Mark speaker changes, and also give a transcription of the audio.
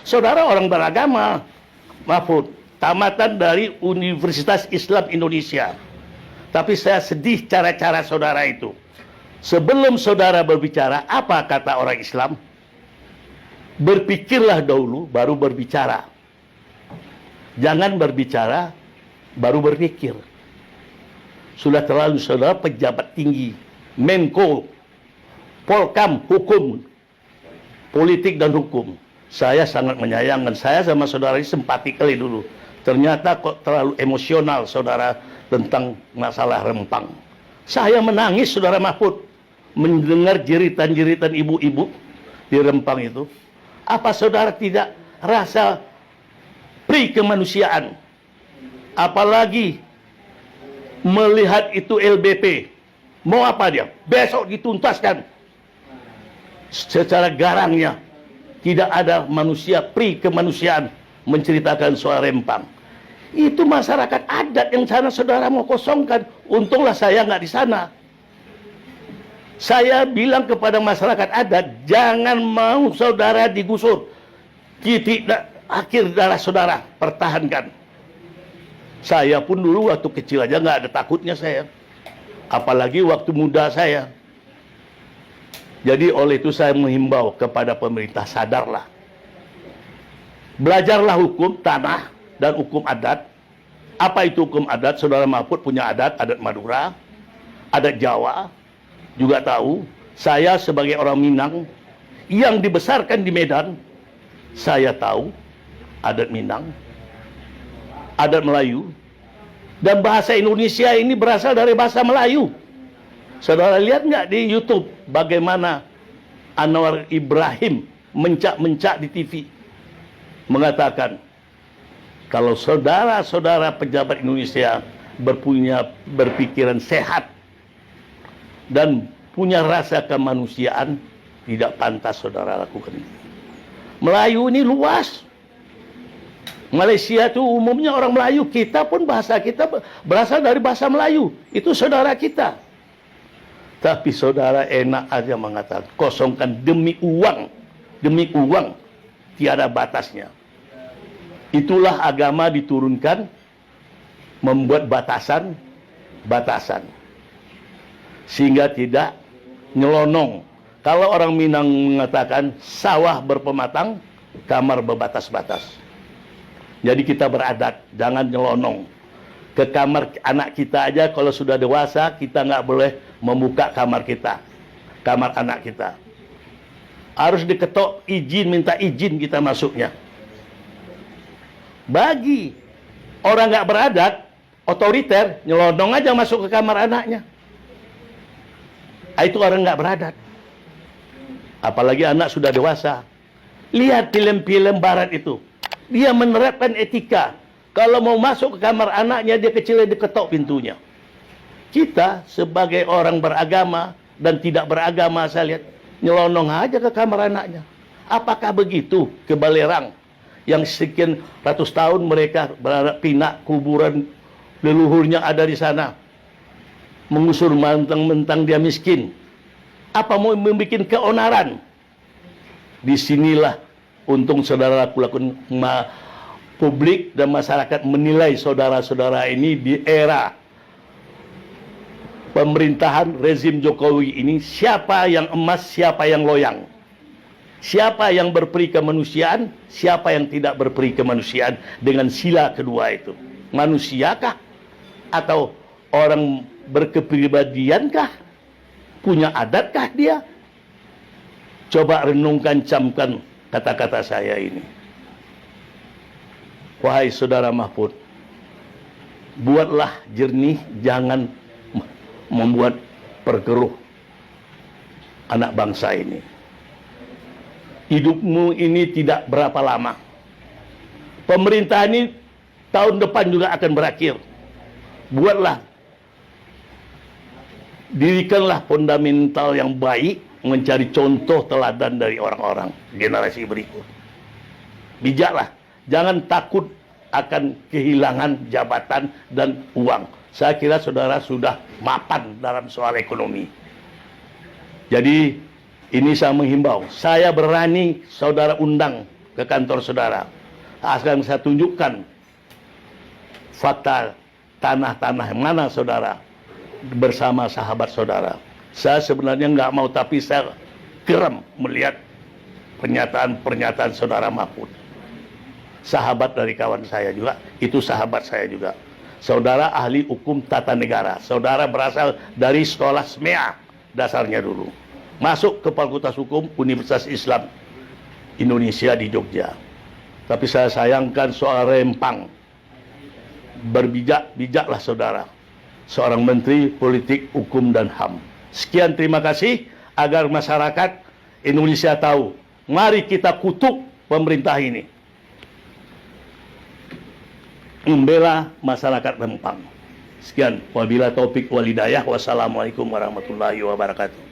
Speaker 1: Saudara orang beragama, Mahfud, tamatan dari Universitas Islam Indonesia. Tapi saya sedih cara-cara saudara itu. Sebelum saudara berbicara, apa kata orang Islam? Berpikirlah dahulu, baru berbicara. Jangan berbicara, baru berpikir. Sudah terlalu saudara pejabat tinggi, Menko, Polkam, hukum, politik dan hukum. Saya sangat menyayangkan. Saya sama saudara ini simpati kali dulu. Ternyata kok terlalu emosional saudara tentang masalah Rempang. Saya menangis saudara Mahfud mendengar jeritan-jeritan ibu-ibu di Rempang itu. Apa saudara tidak rasa pri kemanusiaan? Apalagi melihat itu LBP. Mau apa dia? Besok dituntaskan. Secara garangnya. Tidak ada manusia pri kemanusiaan menceritakan soal Rempang. Itu masyarakat adat yang sana saudara mau kosongkan. Untunglah saya nggak di sana. Saya bilang kepada masyarakat adat, jangan mau saudara digusur. Titik akhir darah saudara, pertahankan. Saya pun dulu waktu kecil aja nggak ada takutnya saya. Apalagi waktu muda saya. Jadi oleh itu saya menghimbau kepada pemerintah, sadarlah. Belajarlah hukum tanah dan hukum adat. Apa itu hukum adat? Saudara Mahfud punya adat Madura, adat Jawa, juga tahu. Saya sebagai orang Minang yang dibesarkan di Medan, saya tahu adat Minang, adat Melayu. Dan bahasa Indonesia ini berasal dari bahasa Melayu. Saudara lihat nggak di YouTube bagaimana Anwar Ibrahim mencak-mencak di TV mengatakan kalau saudara-saudara pejabat Indonesia berpikiran sehat dan punya rasa kemanusiaan, tidak pantas saudara lakukan itu. Melayu ini luas. Malaysia itu umumnya orang Melayu, kita pun bahasa kita berasal dari bahasa Melayu. Itu saudara kita. Tapi saudara enak aja mengatakan, kosongkan demi uang. Demi uang, tiada batasnya. Itulah agama diturunkan, membuat batasan. Sehingga tidak nyelonong. Kalau orang Minang mengatakan, sawah berpematang, kamar berbatas-batas. Jadi kita beradat, jangan nyelonong. Ke kamar anak kita aja kalau sudah dewasa, kita nggak boleh membuka kamar kita, kamar anak kita. Harus diketok izin, minta izin kita masuknya. Bagi orang nggak beradat, otoriter, nyelonong aja masuk ke kamar anaknya. Itu orang nggak beradat. Apalagi anak sudah dewasa. Lihat film-film barat itu. Dia menerapkan etika. Kalau mau masuk ke kamar anaknya, dia kecil, diketok pintunya. Kita sebagai orang beragama dan tidak beragama, saya lihat, nyelonong aja ke kamar anaknya. Apakah begitu ke Balerang? Yang sekian ratus tahun mereka berharap pinak kuburan leluhurnya ada di sana. Mengusur mentang-mentang dia miskin. Apa mau membuat keonaran? Disinilah untung saudara lakukan publik dan masyarakat menilai saudara-saudara ini di era pemerintahan rezim Jokowi ini, siapa yang emas, siapa yang loyang. Siapa yang berperi kemanusiaan, siapa yang tidak berperi kemanusiaan dengan sila kedua itu. Manusiakah? Atau orang berkepribadiankah? Punya adatkah dia? Coba renungkan, camkan kata-kata saya ini. Wahai saudara Mahfud, buatlah jernih, jangan membuat perkeruh anak bangsa ini. Hidupmu ini tidak berapa lama. Pemerintah ini tahun depan juga akan berakhir. Buatlah, dirikanlah fundamental yang baik, mencari contoh teladan dari orang-orang generasi berikut. Bijaklah, jangan takut akan kehilangan jabatan dan uang. Saya kira saudara sudah mapan dalam soal ekonomi. Jadi ini saya menghimbau, saya berani saudara undang ke kantor saudara. Akan saya tunjukkan fakta tanah-tanah mana saudara bersama sahabat saudara. Saya sebenarnya nggak mau, tapi saya geram melihat pernyataan-pernyataan saudara Mahfud. Sahabat dari kawan saya juga, itu sahabat saya juga. Saudara ahli hukum tata negara. Saudara berasal dari sekolah SMEA dasarnya dulu. Masuk ke Fakultas Hukum Universitas Islam Indonesia di Jogja. Tapi saya sayangkan soal Rempang. Berbijak-bijaklah saudara. Seorang Menteri Politik, Hukum, dan HAM. Sekian, terima kasih. Agar masyarakat Indonesia tahu. Mari kita kutuk pemerintah ini. Membela masyarakat Rempang. Sekian. Wabila taufik walhidayah. Wassalamualaikum warahmatullahi wabarakatuh.